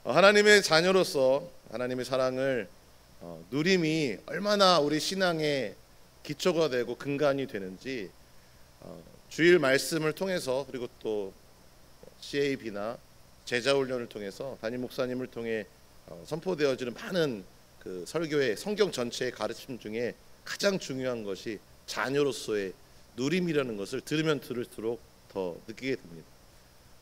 하나님의 자녀로서 하나님의 사랑을 누림이 얼마나 우리 신앙의 기초가 되고 근간이 되는지 주일 말씀을 통해서, 그리고 또 CAB나 제자훈련을 통해서 담임 목사님을 통해 선포되어지는 많은 그 설교의 성경 전체의 가르침 중에 가장 중요한 것이 자녀로서의 누림이라는 것을 들으면 들을수록 더 느끼게 됩니다.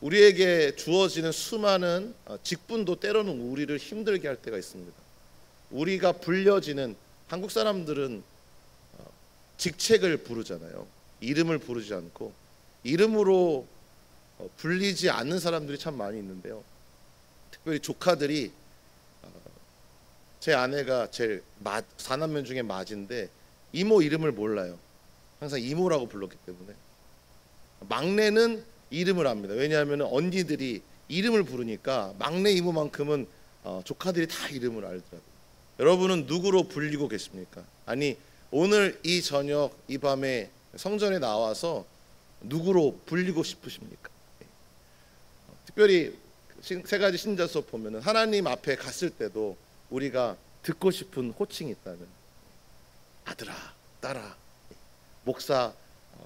우리에게 주어지는 수많은 직분도 때로는 우리를 힘들게 할 때가 있습니다. 우리가 불려지는, 한국 사람들은 직책을 부르잖아요. 이름을 부르지 않고 이름으로 불리지 않는 사람들이 참 많이 있는데요. 특별히 조카들이, 제 아내가 제일 4남매 중에 맏인데 이모 이름을 몰라요. 항상 이모라고 불렀기 때문에. 막내는 이름을 압니다. 왜냐하면 언니들이 이름을 부르니까 막내 이모만큼은 조카들이 다 이름을 알더라고요. 여러분은 누구로 불리고 계십니까? 아니, 오늘 이 저녁 이 밤에 성전에 나와서 누구로 불리고 싶으십니까? 특별히 세 가지 신자 수업 보면은 하나님 앞에 갔을 때도 우리가 듣고 싶은 호칭이 있다면 아들아, 딸아, 목사,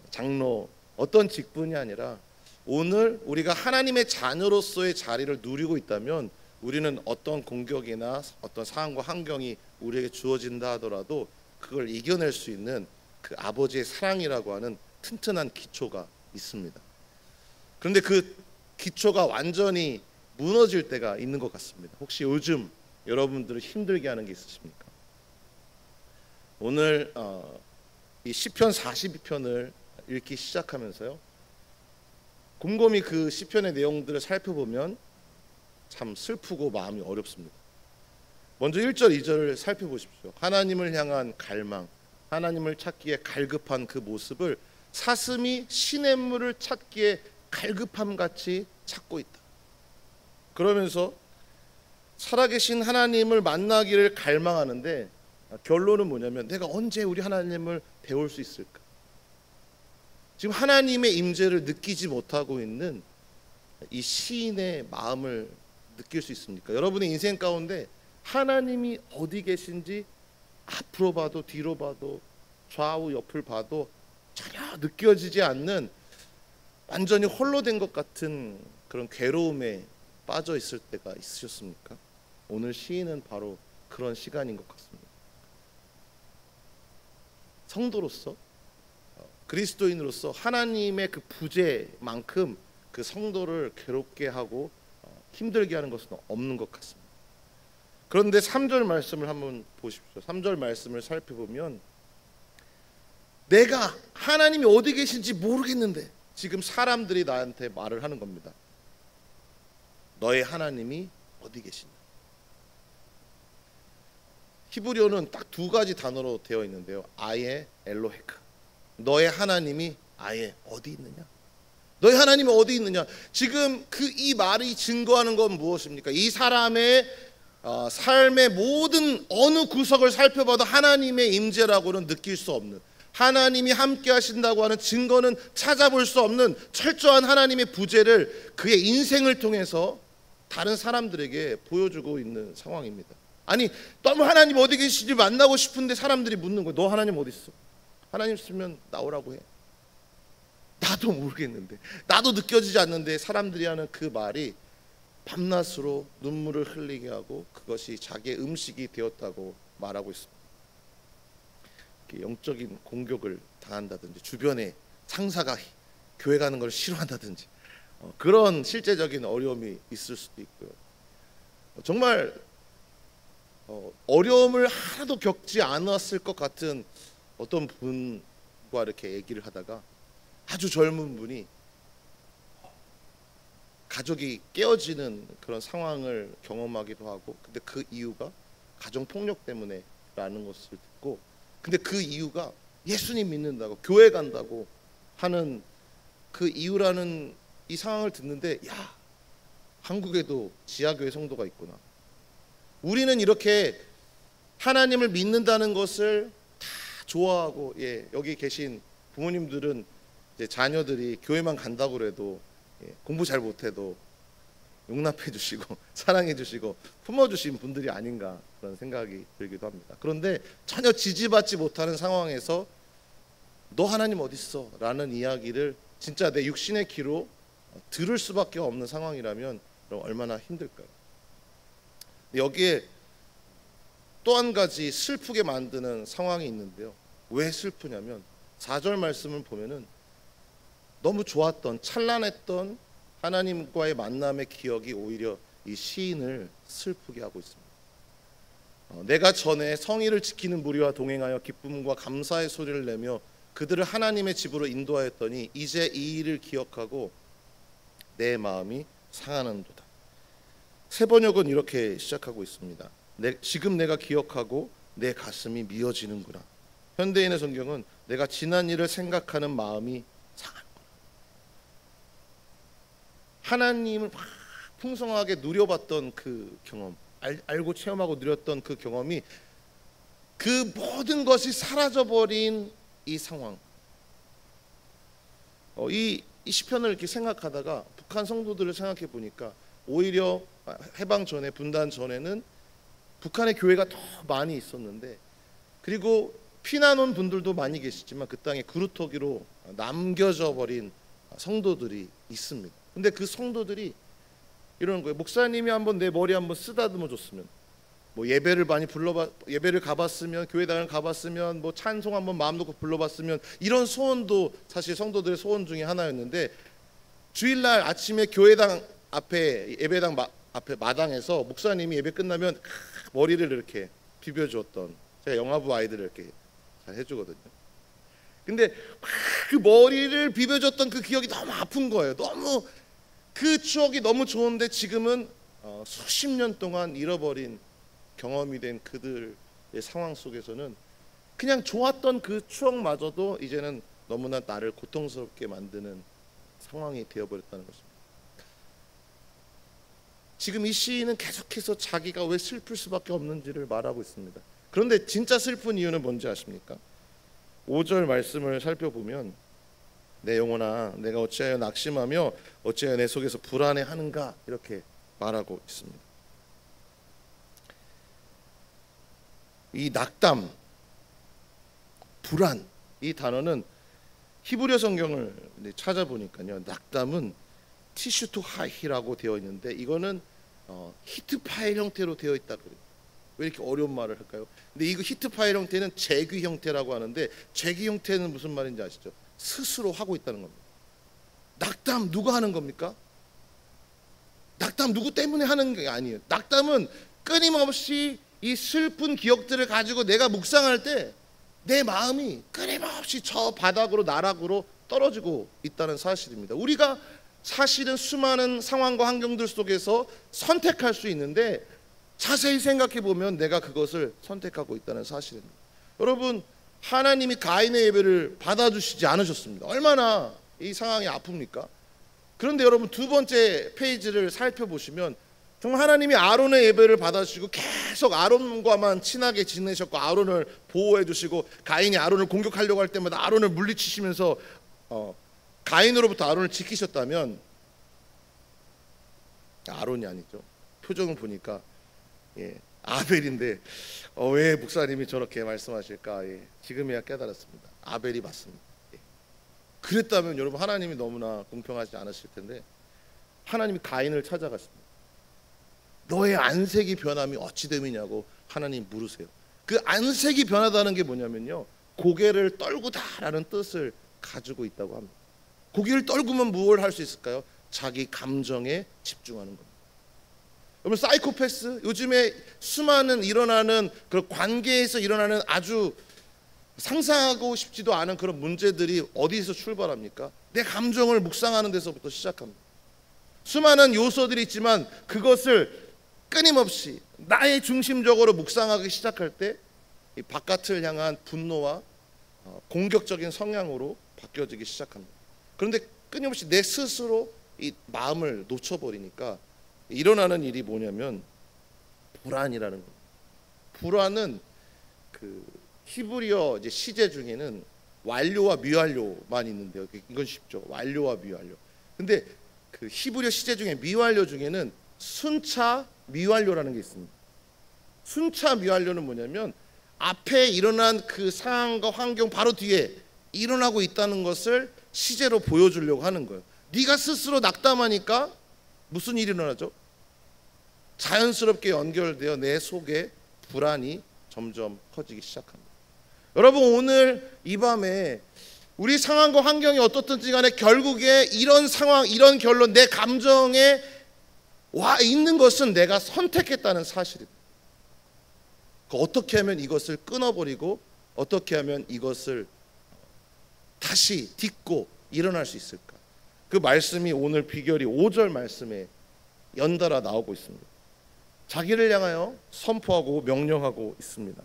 장로, 어떤 직분이 아니라 오늘 우리가 하나님의 자녀로서의 자리를 누리고 있다면 우리는 어떤 공격이나 어떤 상황과 환경이 우리에게 주어진다 하더라도 그걸 이겨낼 수 있는 그 아버지의 사랑이라고 하는 튼튼한 기초가 있습니다. 그런데 그 기초가 완전히 무너질 때가 있는 것 같습니다. 혹시 요즘 여러분들을 힘들게 하는 게 있으십니까? 오늘 이 시편 42편을 읽기 시작하면서요, 곰곰이 그 시편의 내용들을 살펴보면 참 슬프고 마음이 어렵습니다. 먼저 1절 2절을 살펴보십시오. 하나님을 향한 갈망, 하나님을 찾기에 갈급한 그 모습을 사슴이 시냇물을 찾기에 갈급함같이 찾고 있다. 그러면서 살아계신 하나님을 만나기를 갈망하는데 결론은 뭐냐면 내가 언제 우리 하나님을 배울 수 있을까? 지금 하나님의 임재를 느끼지 못하고 있는 이 시인의 마음을 느낄 수 있습니까? 여러분의 인생 가운데 하나님이 어디 계신지 앞으로 봐도 뒤로 봐도 좌우 옆을 봐도 전혀 느껴지지 않는, 완전히 홀로 된 것 같은 그런 괴로움에 빠져 있을 때가 있으셨습니까? 오늘 시인은 바로 그런 시간인 것 같습니다. 성도로서, 그리스도인으로서 하나님의 그 부재만큼 그 성도를 괴롭게 하고 힘들게 하는 것은 없는 것 같습니다. 그런데 3절 말씀을 한번 보십시오. 3절 말씀을 살펴보면 내가 하나님이 어디 계신지 모르겠는데 지금 사람들이 나한테 말을 하는 겁니다. 너의 하나님이 어디 계시냐? 히브리어는 딱 두 가지 단어로 되어 있는데요. 아예, 엘로헤크. 너의 하나님이 아예 어디 있느냐? 너의 하나님이 어디 있느냐? 지금 이 말이 증거하는 건 무엇입니까? 이 사람의 삶의 모든 어느 구석을 살펴봐도 하나님의 임재라고는 느낄 수 없는, 하나님이 함께 하신다고 하는 증거는 찾아볼 수 없는 철저한 하나님의 부재를 그의 인생을 통해서 다른 사람들에게 보여주고 있는 상황입니다. 아니, 너무 하나님 어디 계시지 만나고 싶은데 사람들이 묻는 거예요. 너 하나님 어디 있어? 하나님 있으면 나오라고 해. 나도 모르겠는데, 나도 느껴지지 않는데 사람들이 하는 그 말이 밤낮으로 눈물을 흘리게 하고 그것이 자기의 음식이 되었다고 말하고 있습니다. 영적인 공격을 당한다든지, 주변에 상사가 교회 가는 걸 싫어한다든지, 그런 실제적인 어려움이 있을 수도 있고요. 정말 어려움을 하나도 겪지 않았을 것 같은 어떤 분과 이렇게 얘기를 하다가 아주 젊은 분이 가족이 깨어지는 그런 상황을 경험하기도 하고, 근데 그 이유가 가정폭력 때문에라는 것을 듣고, 근데 그 이유가 예수님 믿는다고, 교회 간다고 하는 그 이유라는 이 상황을 듣는데, 야, 한국에도 지하교회 성도가 있구나. 우리는 이렇게 하나님을 믿는다는 것을 다 좋아하고, 여기 계신 부모님들은 이제 자녀들이 교회만 간다고 그래도 공부 잘 못해도 용납해 주시고 사랑해 주시고 품어 주신 분들이 아닌가 그런 생각이 들기도 합니다. 그런데 전혀 지지받지 못하는 상황에서 너 하나님 어디 있어? 라는 이야기를 진짜 내 육신의 귀로 들을 수밖에 없는 상황이라면 그럼 얼마나 힘들까요? 여기에 또 한 가지 슬프게 만드는 상황이 있는데요. 왜 슬프냐면 4절 말씀을 보면은 너무 좋았던 찬란했던 하나님과의 만남의 기억이 오히려 이 시인을 슬프게 하고 있습니다. 내가 전에 성의를 지키는 무리와 동행하여 기쁨과 감사의 소리를 내며 그들을 하나님의 집으로 인도하였더니 이제 이 일을 기억하고 내 마음이 상하는도다. 새 번역은 이렇게 시작하고 있습니다. 지금 내가 기억하고 내 가슴이 미어지는구나. 현대인의 성경은 내가 지난 일을 생각하는 마음이 상하는구나. 하나님을 막 풍성하게 누려봤던 그 경험, 알고 체험하고 누렸던 그 경험이 그 모든 것이 사라져버린 이 상황. 이 시편을 이렇게 생각하다가 북한 성도들을 생각해 보니까 오히려 해방 전에, 분단 전에는 북한의 교회가 더 많이 있었는데, 그리고 피난 온 분들도 많이 계시지만 그 땅에 그루터기로 남겨져 버린 성도들이 있습니다. 근데 그 성도들이 이러는 거예요. 목사님이 한번 내 머리 한번 쓰다듬어 줬으면, 뭐 예배를 많이 예배를 가봤으면, 교회당을 가봤으면, 뭐 찬송 한번 마음 놓고 불러봤으면, 이런 소원도 사실 성도들의 소원 중에 하나였는데, 주일날 아침에 교회당 앞에 예배당 앞에 마당에서 목사님이 예배 끝나면 머리를 이렇게 비벼주었던, 제가 영화부 아이들을 이렇게 잘 해주거든요. 근데 그 머리를 비벼줬던 그 기억이 너무 아픈 거예요. 너무 그 추억이 너무 좋은데 지금은 수십 년 동안 잃어버린 경험이 된 그들의 상황 속에서는 그냥 좋았던 그 추억마저도 이제는 너무나 나를 고통스럽게 만드는 상황이 되어버렸다는 것입니다. 지금 이 시인은 계속해서 자기가 왜 슬플 수밖에 없는지를 말하고 있습니다. 그런데 진짜 슬픈 이유는 뭔지 아십니까? 5절 말씀을 살펴보면 내 영혼아 내가 어찌하여 낙심하며 어찌하여 내 속에서 불안해하는가 이렇게 말하고 있습니다. 이 낙담, 불안, 이 단어는 히브리어 성경을 찾아보니까요, 낙담은 티슈 투 하이라고 되어 있는데 이거는 히트 파일 형태로 되어 있다 그래요. 왜 이렇게 어려운 말을 할까요? 근데 이거 히트 파일 형태는 재귀 형태라고 하는데, 재귀 형태는 무슨 말인지 아시죠? 스스로 하고 있다는 겁니다. 낙담 누가 하는 겁니까? 낙담 누구 때문에 하는 게 아니에요. 낙담은 끊임없이 이 슬픈 기억들을 가지고 내가 묵상할 때 내 마음이 끊임없이 저 바닥으로 나락으로 떨어지고 있다는 사실입니다. 우리가 사실은 수많은 상황과 환경들 속에서 선택할 수 있는데 자세히 생각해 보면 내가 그것을 선택하고 있다는 사실입니다. 여러분, 하나님이 가인의 예배를 받아주시지 않으셨습니다. 얼마나 이 상황이 아픕니까? 그런데 여러분, 두 번째 페이지를 살펴보시면 정말 하나님이 아론의 예배를 받아주시고 계속 아론과만 친하게 지내셨고 아론을 보호해 주시고, 가인이 아론을 공격하려고 할 때마다 아론을 물리치시면서 가인으로부터 아론을 지키셨다면, 아론이 아니죠. 표정을 보니까 아벨인데 왜 목사님이 저렇게 말씀하실까? 지금이야 깨달았습니다. 아벨이 맞습니다. 그랬다면 여러분, 하나님이 너무나 공평하지 않으실 텐데 하나님이 가인을 찾아가십니다. 너의 안색이 변함이 어찌 됨이냐고 하나님 물으세요. 그 안색이 변하다는 게 뭐냐면요, 고개를 떨구다라는 뜻을 가지고 있다고 합니다. 고개를 떨구면 무엇을 할 수 있을까요? 자기 감정에 집중하는 겁니다. 여러분, 사이코패스, 요즘에 수많은 일어나는 그런 관계에서 일어나는 아주 상상하고 싶지도 않은 그런 문제들이 어디서 출발합니까? 내 감정을 묵상하는 데서부터 시작합니다. 수많은 요소들이 있지만 그것을 끊임없이 나의 중심적으로 묵상하기 시작할 때 이 바깥을 향한 분노와 공격적인 성향으로 바뀌어지기 시작합니다. 그런데 끊임없이 내 스스로 이 마음을 놓쳐버리니까 일어나는 일이 뭐냐면 불안이라는 겁니다. 불안은 그 히브리어 이제 시제 중에는 완료와 미완료만 있는데요. 이건 쉽죠. 완료와 미완료. 근데 그 히브리어 시제 중에 미완료 중에는 순차 미완료라는 게 있습니다. 순차 미완료는 뭐냐면 앞에 일어난 그 상황과 환경 바로 뒤에 일어나고 있다는 것을 시제로 보여주려고 하는 거예요. 네가 스스로 낙담하니까 무슨 일이 일어나죠? 자연스럽게 연결되어 내 속에 불안이 점점 커지기 시작합니다. 여러분, 오늘 이 밤에 우리 상황과 환경이 어떻든지 간에 결국에 이런 상황, 이런 결론, 내 감정에 와 있는 것은 내가 선택했다는 사실입니다. 어떻게 하면 이것을 끊어버리고 어떻게 하면 이것을 다시 딛고 일어날 수 있을까? 그 말씀이 오늘 비결이 5절 말씀에 연달아 나오고 있습니다. 자기를 향하여 선포하고 명령하고 있습니다.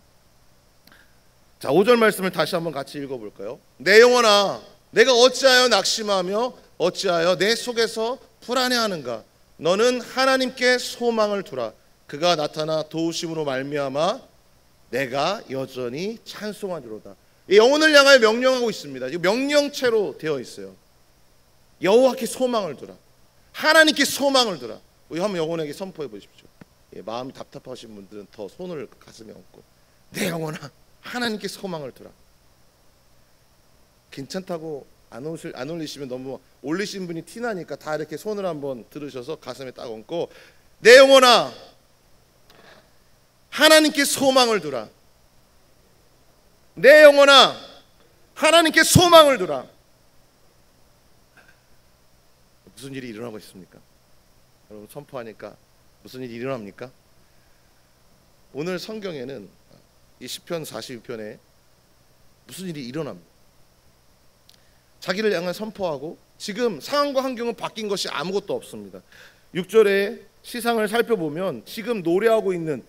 자, 5절 말씀을 다시 한번 같이 읽어볼까요? 내 영혼아, 내가 어찌하여 낙심하며 어찌하여 내 속에서 불안해하는가? 너는 하나님께 소망을 두라. 그가 나타나 도우심으로 말미암아 내가 여전히 찬송하리로다. 영혼을 향하여 명령하고 있습니다. 명령체로 되어 있어요. 여호와께 소망을 두라. 하나님께 소망을 두라. 우리 한번 영혼에게 선포해 보십시오. 마음이 답답하신 분들은 더 손을 가슴에 얹고 내 영혼아, 하나님께 소망을 두라. 괜찮다고 안 올리시면 너무 올리신 분이 티나니까 다 이렇게 손을 한번 들으셔서 가슴에 딱 얹고 내 영혼아, 하나님께 소망을 두라. 내 영혼아, 하나님께 소망을 두라. 무슨 일이 일어나고 있습니까? 여러분, 선포하니까 무슨 일이 일어납니까? 오늘 성경에는 이 시편 42편에 무슨 일이 일어납니다. 자기를 향한 선포하고 지금 상황과 환경은 바뀐 것이 아무것도 없습니다. 6절에 시상을 살펴보면 지금 노래하고 있는,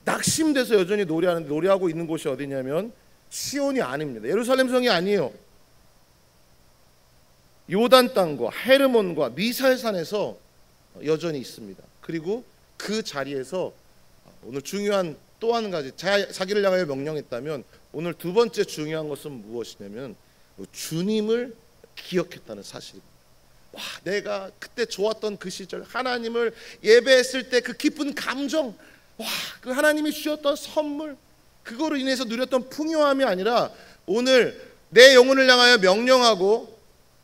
낙심돼서 여전히 노래하는데 노래하고 있는 곳이 어디냐면 시온이 아닙니다. 예루살렘 성이 아니에요. 요단 땅과 헤르몬과 미살산에서 여전히 있습니다. 그리고 그 자리에서 오늘 중요한 또 한 가지, 자기를 향하여 명령했다면 오늘 두 번째 중요한 것은 무엇이냐면 주님을 기억했다는 사실입니다. 와, 내가 그때 좋았던 그 시절, 하나님을 예배했을 때 그 기쁜 감정, 와, 그 하나님이 주셨던 선물, 그거로 인해서 누렸던 풍요함이 아니라 오늘 내 영혼을 향하여 명령하고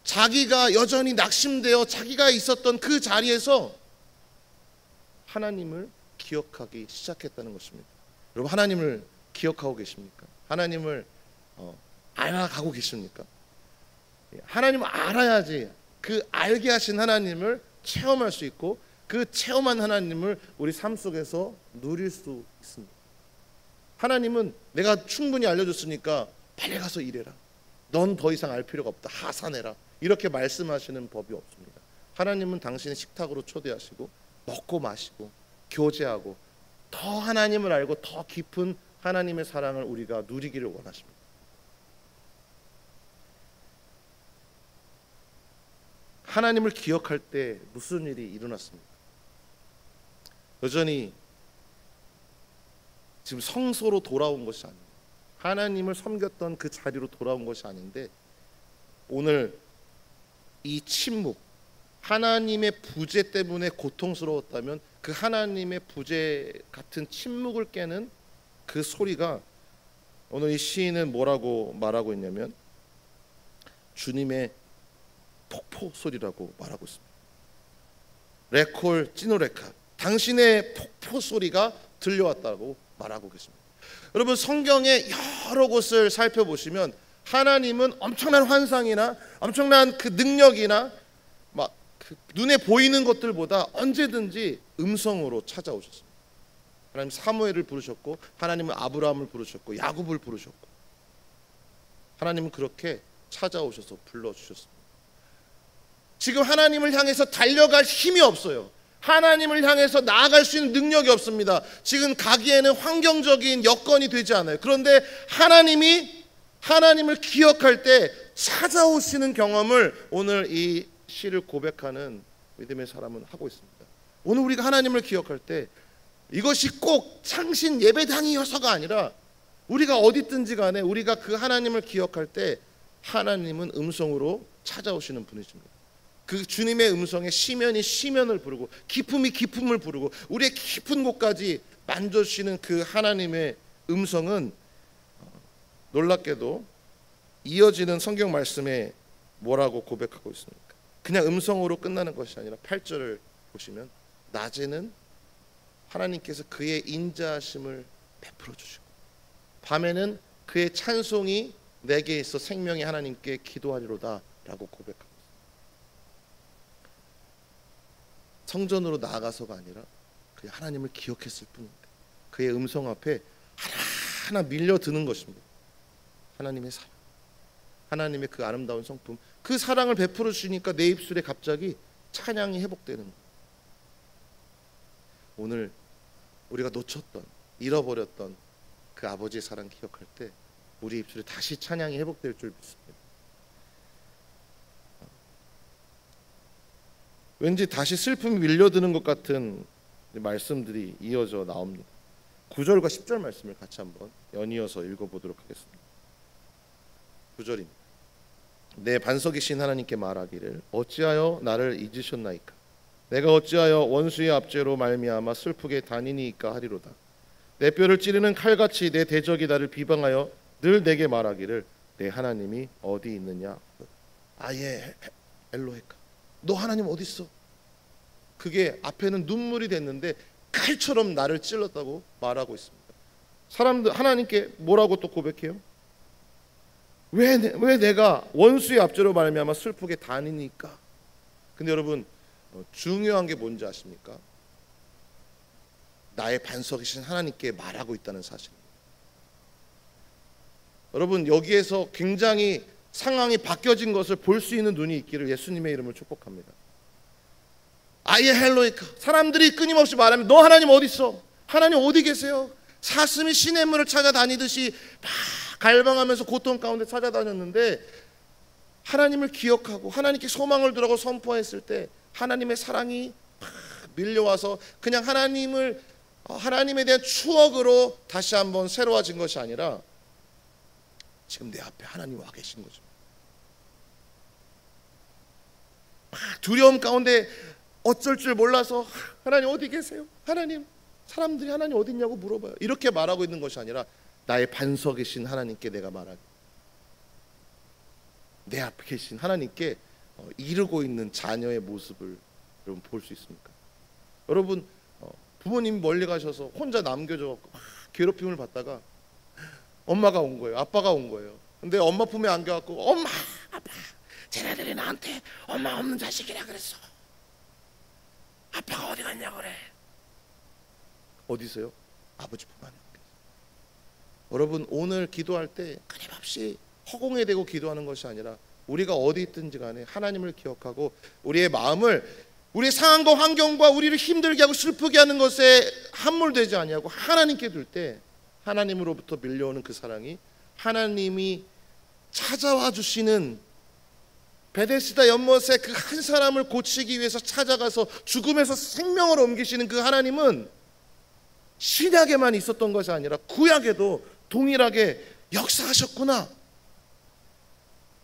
자기가 여전히 낙심되어 자기가 있었던 그 자리에서 하나님을 기억하기 시작했다는 것입니다. 여러분, 하나님을 기억하고 계십니까? 하나님을 알아가고 계십니까? 하나님을 알아야지 그 알게 하신 하나님을 체험할 수 있고 그 체험한 하나님을 우리 삶 속에서 누릴 수 있습니다. 하나님은 내가 충분히 알려줬으니까 빨리 가서 일해라. 넌 더 이상 알 필요가 없다. 하산해라. 이렇게 말씀하시는 법이 없습니다. 하나님은 당신의 식탁으로 초대하시고 먹고 마시고 교제하고 더 하나님을 알고 더 깊은 하나님의 사랑을 우리가 누리기를 원하십니다. 하나님을 기억할 때 무슨 일이 일어났습니까? 여전히 지금 성소로 돌아온 것이 아닙니다. 하나님을 섬겼던 그 자리로 돌아온 것이 아닌데 오늘 이 침묵, 하나님의 부재 때문에 고통스러웠다면 그 하나님의 부재 같은 침묵을 깨는 그 소리가 오늘 이 시인은 뭐라고 말하고 있냐면 주님의 폭포 소리라고 말하고 있습니다. 레콜 찌노레카, 당신의 폭포 소리가 들려왔다고 말하고 계십니다. 여러분, 성경의 여러 곳을 살펴보시면 하나님은 엄청난 환상이나 엄청난 그 능력이나 막 그 눈에 보이는 것들보다 언제든지 음성으로 찾아오셨습니다. 하나님 사무엘을 부르셨고 하나님은 아브라함을 부르셨고 야곱을 부르셨고 하나님은 그렇게 찾아오셔서 불러주셨습니다. 지금 하나님을 향해서 달려갈 힘이 없어요. 하나님을 향해서 나아갈 수 있는 능력이 없습니다. 지금 가기에는 환경적인 여건이 되지 않아요. 그런데 하나님을 기억할 때 찾아오시는 경험을 오늘 이 시를 고백하는 믿음의 사람은 하고 있습니다. 오늘 우리가 하나님을 기억할 때 이것이 꼭 창신 예배당이어서가 아니라 우리가 어디 있든지 간에 우리가 그 하나님을 기억할 때 하나님은 음성으로 찾아오시는 분이십니다. 그 주님의 음성에 시면이 시면을 부르고 기품이 기품을 부르고 우리의 깊은 곳까지 만져주시는 그 하나님의 음성은 놀랍게도 이어지는 성경 말씀에 뭐라고 고백하고 있습니까? 그냥 음성으로 끝나는 것이 아니라 8절을 보시면 낮에는 하나님께서 그의 인자하심을 베풀어 주시고 밤에는 그의 찬송이 내게 있어 생명의 하나님께 기도하리로다 라고 고백하고 있습니다. 성전으로 나아가서가 아니라 그의 하나님을 기억했을 뿐입니다. 그의 음성 앞에 하나하나 밀려드는 것입니다. 하나님의 사랑, 하나님의 그 아름다운 성품, 그 사랑을 베풀어 주시니까 내 입술에 갑자기 찬양이 회복되는 거예요. 오늘 우리가 놓쳤던, 잃어버렸던 그 아버지의 사랑 기억할 때 우리 입술에 다시 찬양이 회복될 줄 믿습니다. 왠지 다시 슬픔이 밀려드는 것 같은 말씀들이 이어져 나옵니다. 9절과 10절 말씀을 같이 한번 연이어서 읽어보도록 하겠습니다. 9절입니다. 내 반석이신 하나님께 말하기를 어찌하여 나를 잊으셨나이까? 내가 어찌하여 원수의 압제로 말미암아 슬프게 다니니이까 하리로다. 내 뼈를 찌르는 칼같이 내 대적이 나를 비방하여 늘 내게 말하기를 내 하나님이 어디 있느냐? 아예 엘로헤카, 너 하나님 어디 있어? 그게 앞에는 눈물이 됐는데 칼처럼 나를 찔렀다고 말하고 있습니다. 사람들 하나님께 뭐라고 또 고백해요? 왜 내가 원수의 압제로 말미암아 슬프게 다니니까? 근데 여러분 중요한 게 뭔지 아십니까? 나의 반석이신 하나님께 말하고 있다는 사실입니다. 여러분 여기에서 굉장히 상황이 바뀌어진 것을 볼 수 있는 눈이 있기를 예수님의 이름을 축복합니다. 아예 헬로이카, 사람들이 끊임없이 말하면 너 하나님 어디 있어? 하나님 어디 계세요? 사슴이 시냇물을 찾아다니듯이 막 갈망하면서 고통 가운데 찾아다녔는데 하나님을 기억하고 하나님께 소망을 두라고 선포했을 때 하나님의 사랑이 막 밀려와서 그냥 하나님에 대한 추억으로 다시 한번 새로워진 것이 아니라 지금 내 앞에 하나님 와 계신 거죠. 막 두려움 가운데 어쩔 줄 몰라서 하나님 어디 계세요? 하나님, 사람들이 하나님 어디 있냐고 물어봐요. 이렇게 말하고 있는 것이 아니라 나의 반석이신 하나님께 내가 말하기, 내 앞에 계신 하나님께 이르고 있는 자녀의 모습을 여러분 볼 수 있습니까? 여러분 부모님이 멀리 가셔서 혼자 남겨져 막 괴롭힘을 받다가 엄마가 온 거예요. 아빠가 온 거예요. 근데 엄마 품에 안겨갖고 엄마, 아빠, 쟤네들이 나한테 엄마 없는 자식이라 그랬어. 아빠가 어디 갔냐고 그래. 어디서요? 아버지 품 안에. 여러분 오늘 기도할 때 끊임없이 허공에 대고 기도하는 것이 아니라 우리가 어디 있든지 간에 하나님을 기억하고 우리의 마음을 우리의 상황과 환경과 우리를 힘들게 하고 슬프게 하는 것에 함몰되지 아니하고 하나님께 둘 때 하나님으로부터 밀려오는 그 사랑이 하나님이 찾아와 주시는 베데스다 연못에 그 한 사람을 고치기 위해서 찾아가서 죽음에서 생명으로 옮기시는 그 하나님은 신약에만 있었던 것이 아니라 구약에도 동일하게 역사하셨구나.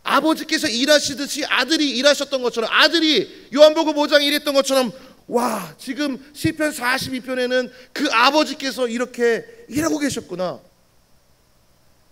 아버지께서 일하시듯이 아들이 일하셨던 것처럼, 아들이 요한복음 5장에 일했던 것처럼, 와, 지금 시편 42편에는 그 아버지께서 이렇게 일하고 계셨구나.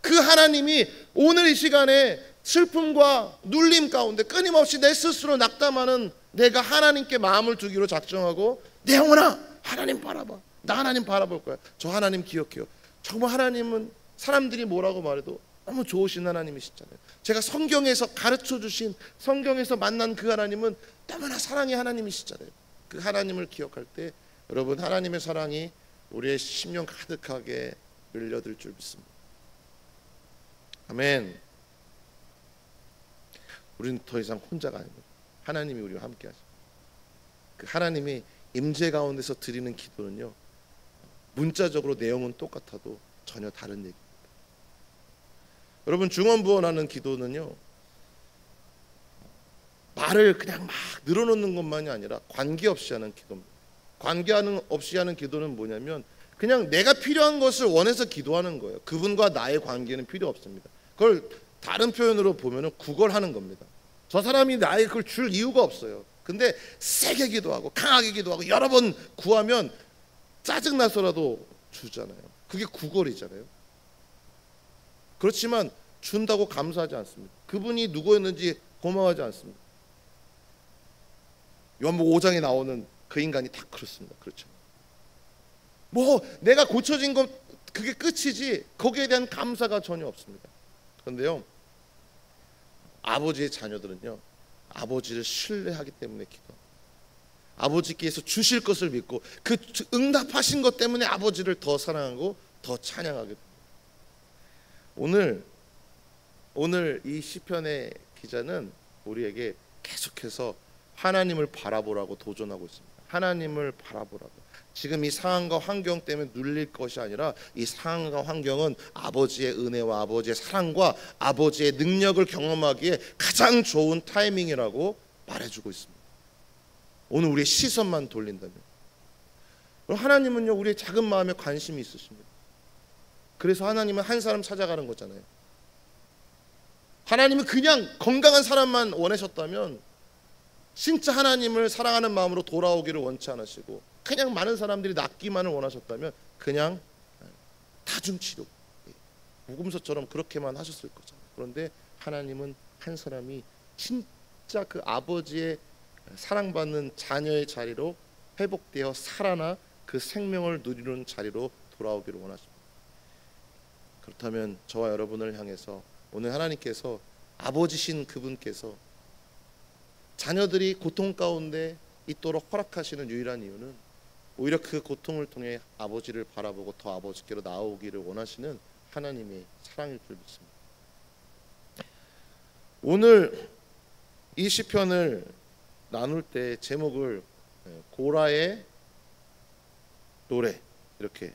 그 하나님이 오늘 이 시간에 슬픔과 눌림 가운데 끊임없이 내 스스로 낙담하는 내가 하나님께 마음을 두기로 작정하고, 내 영혼아 하나님 바라봐, 나 하나님 바라볼 거야, 저 하나님 기억해요. 정말 하나님은 사람들이 뭐라고 말해도 너무 좋으신 하나님이시잖아요. 제가 성경에서 가르쳐 주신, 성경에서 만난 그 하나님은 너무나 사랑의 하나님이시잖아요. 그 하나님을 기억할 때 여러분 하나님의 사랑이 우리의 심령 가득하게 밀려들 줄 믿습니다. 아멘. 우리는 더 이상 혼자가 아닙니다. 하나님이 우리와 함께 하십니다. 그 하나님이 임재 가운데서 드리는 기도는요, 문자적으로 내용은 똑같아도 전혀 다른 얘기입니다. 여러분 중언부언하는 기도는요, 말을 그냥 막 늘어놓는 것만이 아니라 관계없이 하는 기도입니다. 관계없이 하는 기도는 뭐냐면 그냥 내가 필요한 것을 원해서 기도하는 거예요. 그분과 나의 관계는 필요 없습니다. 그걸 다른 표현으로 보면은 구걸하는 겁니다. 저 사람이 나에게 그걸 줄 이유가 없어요. 근데 세게 기도하고 강하게 기도하고 여러 번 구하면 짜증나서라도 주잖아요. 그게 구걸이잖아요. 그렇지만 준다고 감사하지 않습니다. 그분이 누구였는지 고마워하지 않습니다. 요한복음 5장에 나오는 그 인간이 다 그렇습니다. 그렇죠. 뭐 내가 고쳐진 건 그게 끝이지 거기에 대한 감사가 전혀 없습니다. 그런데요, 아버지의 자녀들은요, 아버지를 신뢰하기 때문에 기도, 아버지께서 주실 것을 믿고 그 응답하신 것 때문에 아버지를 더 사랑하고 더 찬양하게 됩니다. 오늘 이 시편의 기자는 우리에게 계속해서 하나님을 바라보라고 도전하고 있습니다. 하나님을 바라보라고. 지금 이 상황과 환경 때문에 눌릴 것이 아니라 이 상황과 환경은 아버지의 은혜와 아버지의 사랑과 아버지의 능력을 경험하기에 가장 좋은 타이밍이라고 말해주고 있습니다. 오늘 우리의 시선만 돌린다면. 하나님은요, 우리의 작은 마음에 관심이 있으십니다. 그래서 하나님은 한 사람 찾아가는 거잖아요. 하나님은 그냥 건강한 사람만 원하셨다면 진짜 하나님을 사랑하는 마음으로 돌아오기를 원치 않으시고 그냥 많은 사람들이 낫기만을 원하셨다면 그냥 다중치료, 무금서처럼 그렇게만 하셨을 거잖아요. 그런데 하나님은 한 사람이 진짜 그 아버지의 사랑받는 자녀의 자리로 회복되어 살아나 그 생명을 누리는 자리로 돌아오기를 원하십니다. 그렇다면 저와 여러분을 향해서 오늘 하나님께서 아버지신 그분께서 자녀들이 고통 가운데 있도록 허락하시는 유일한 이유는 오히려 그 고통을 통해 아버지를 바라보고 더 아버지께로 나아오기를 원하시는 하나님의 사랑일 줄 믿습니다. 오늘 이 시편을 나눌 때 제목을 고라의 노래 이렇게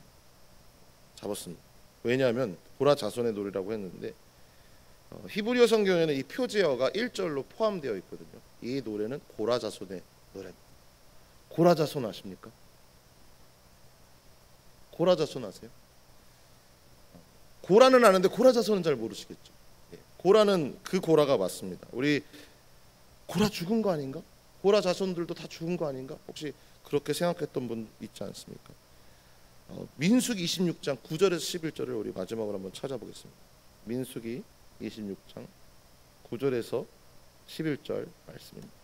잡았습니다. 왜냐하면 고라 자손의 노래라고 했는데 히브리어 성경에는 이 표제어가 1절로 포함되어 있거든요. 이 노래는 고라 자손의 노래입니다. 고라 자손 아십니까? 고라 자손 아세요? 고라는 아는데 고라 자손은 잘 모르시겠죠. 고라는 그 고라가 맞습니다. 우리 고라 죽은 거 아닌가? 고라 자손들도 다 죽은 거 아닌가? 혹시 그렇게 생각했던 분 있지 않습니까? 민수기 26장 9절에서 11절을 우리 마지막으로 한번 찾아보겠습니다. 민수기 26장 9절에서 11절 말씀입니다.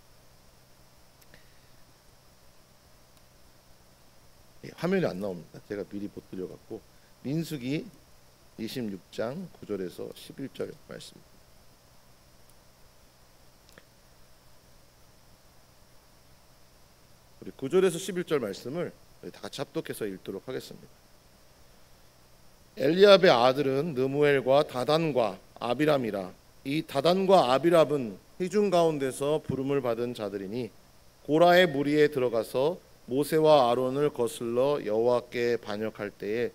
화면이 안 나옵니다. 제가 미리 못 드려갖고 민수기 26장 9절에서 11절 말씀입니다. 우리 9절에서 11절 말씀을 다 같이 합독해서 읽도록 하겠습니다. 엘리압의 아들은 느무엘과 다단과 아비람이라. 이 다단과 아비람은 회중 가운데서 부름을 받은 자들이니 고라의 무리에 들어가서 모세와 아론을 거슬러 여호와께 반역할 때에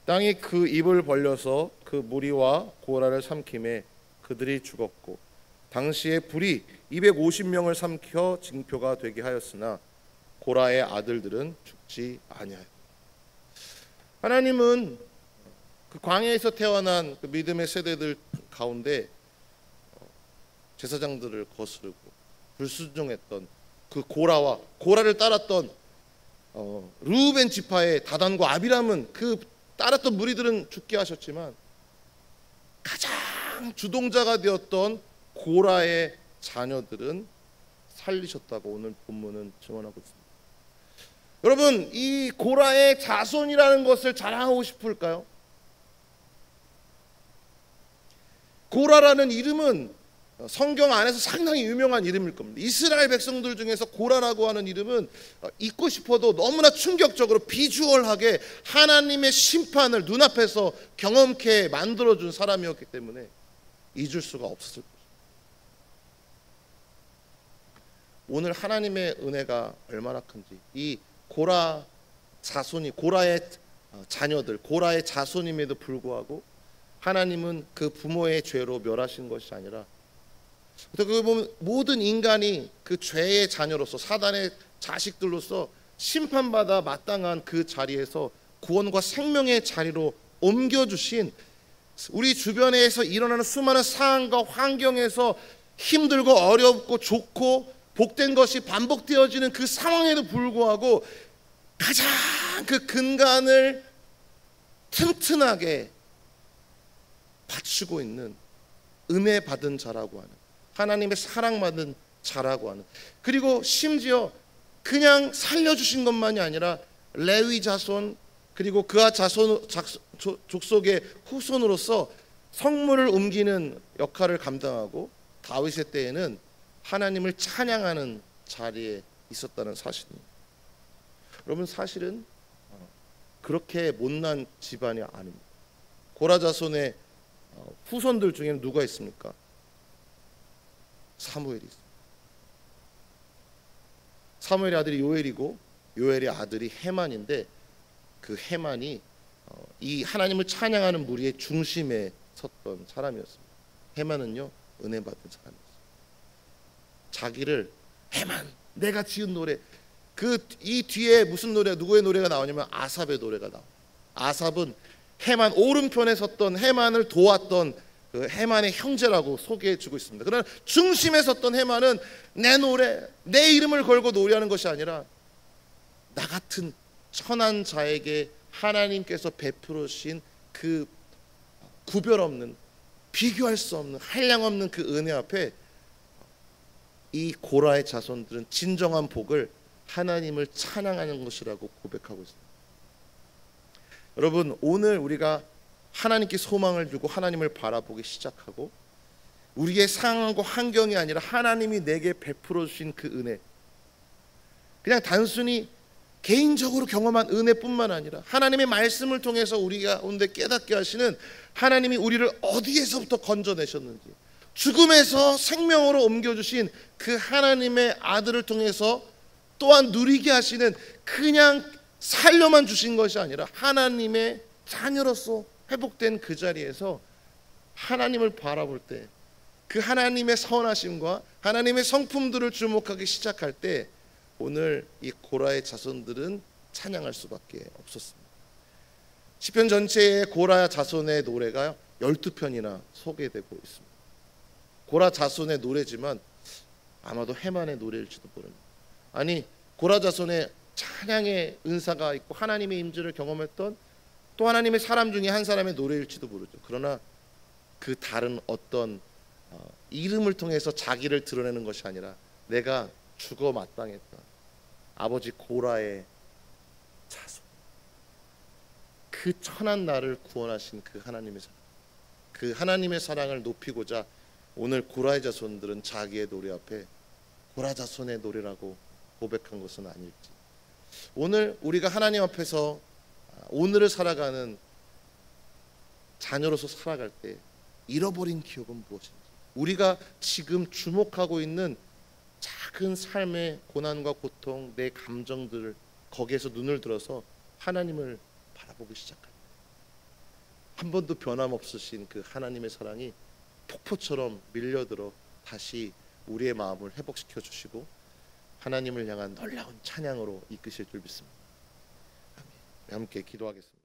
땅이 그 입을 벌려서 그 무리와 고라를 삼킴에 그들이 죽었고 당시에 불이 250명을 삼켜 징표가 되게 하였으나 고라의 아들들은 죽지 아니하였다. 하나님은 그 광야에서 태어난 그 믿음의 세대들 가운데 제사장들을 거스르고 불순종했던 그 고라를 따랐던 르우벤 지파의 다단과 아비람은 그 따랐던 무리들은 죽게 하셨지만 가장 주동자가 되었던 고라의 자녀들은 살리셨다고 오늘 본문은 증언하고 있습니다. 여러분, 이 고라의 자손이라는 것을 자랑하고 싶을까요? 고라라는 이름은 성경 안에서 상당히 유명한 이름일 겁니다. 이스라엘 백성들 중에서 고라라고 하는 이름은 잊고 싶어도 너무나 충격적으로 비주얼하게 하나님의 심판을 눈앞에서 경험케 만들어준 사람이었기 때문에 잊을 수가 없었을 것입니다. 오늘 하나님의 은혜가 얼마나 큰지 이 고라 자손이 고라의 자녀들 고라의 자손임에도 불구하고 하나님은 그 부모의 죄로 멸하신 것이 아니라 어떻게 보면 모든 인간이 그 죄의 자녀로서 사단의 자식들로서 심판받아 마땅한 그 자리에서 구원과 생명의 자리로 옮겨주신 우리 주변에서 일어나는 수많은 상황과 환경에서 힘들고 어렵고 좋고 복된 것이 반복되어지는 그 상황에도 불구하고 가장 그 근간을 튼튼하게 받치고 있는 은혜 받은 자라고 하는, 하나님의 사랑받은 자라고 하는, 그리고 심지어 그냥 살려주신 것만이 아니라 레위 자손 그리고 그와 족속의 후손으로서 성물을 옮기는 역할을 감당하고 다윗의 때에는 하나님을 찬양하는 자리에 있었다는 사실입니다. 여러분, 사실은 그렇게 못난 집안이 아닙니다. 고라 자손의 후손들 중에는 누가 있습니까? 사무엘이 있습니다. 사무엘의 아들이 요엘이고 요엘의 아들이 헤만인데, 그 헤만이 이 하나님을 찬양하는 무리의 중심에 섰던 사람이었습니다. 헤만은요, 은혜 받은 사람이었습니다. 자기를, 헤만, 내가 지은 노래, 이 뒤에 무슨 노래, 누구의 노래가 나오냐면 아삽의 노래가 나와요. 아삽은 헤만, 오른편에 섰던 헤만을 도왔던 그 헤만의 형제라고 소개해주고 있습니다. 그러나 중심에 섰던 헤만은 내 노래, 내 이름을 걸고 노래하는 것이 아니라 나 같은 천한 자에게 하나님께서 베풀어 주신 그 구별 없는, 비교할 수 없는, 한량 없는 그 은혜 앞에 이 고라의 자손들은 진정한 복을 하나님을 찬양하는 것이라고 고백하고 있습니다. 여러분, 오늘 우리가 하나님께 소망을 두고 하나님을 바라보기 시작하고 우리의 상황과 환경이 아니라 하나님이 내게 베풀어 주신 그 은혜, 그냥 단순히 개인적으로 경험한 은혜뿐만 아니라 하나님의 말씀을 통해서 우리가 가운데 깨닫게 하시는, 하나님이 우리를 어디에서부터 건져내셨는지, 죽음에서 생명으로 옮겨주신 그 하나님의 아들을 통해서 또한 누리게 하시는, 그냥 살려만 주신 것이 아니라 하나님의 자녀로서 회복된 그 자리에서 하나님을 바라볼 때, 그 하나님의 선하심과 하나님의 성품들을 주목하기 시작할 때 오늘 이 고라의 자손들은 찬양할 수밖에 없었습니다. 시편 전체에 고라 자손의 노래가 12편이나 소개되고 있습니다. 고라 자손의 노래지만 아마도 헤만의 노래일지도 모릅니다. 아니, 고라 자손의 찬양의 은사가 있고 하나님의 임재를 경험했던 또 하나님의 사람 중에 한 사람의 노래일지도 모르죠. 그러나 그 다른 어떤 이름을 통해서 자기를 드러내는 것이 아니라 내가 죽어 마땅했다, 아버지 고라의 자손, 그 천한 나를 구원하신 그 하나님의 사랑, 그 하나님의 사랑을 높이고자 오늘 고라의 자손들은 자기의 노래 앞에 고라 자손의 노래라고 고백한 것은 아닐지. 오늘 우리가 하나님 앞에서 오늘을 살아가는 자녀로서 살아갈 때 잃어버린 기억은 무엇인지, 우리가 지금 주목하고 있는 작은 삶의 고난과 고통, 내 감정들을 거기에서 눈을 들어서 하나님을 바라보기 시작합니다. 한 번도 변함없으신 그 하나님의 사랑이 폭포처럼 밀려들어 다시 우리의 마음을 회복시켜 주시고 하나님을 향한 놀라운 찬양으로 이끄실 줄 믿습니다. 함께 기도하겠습니다.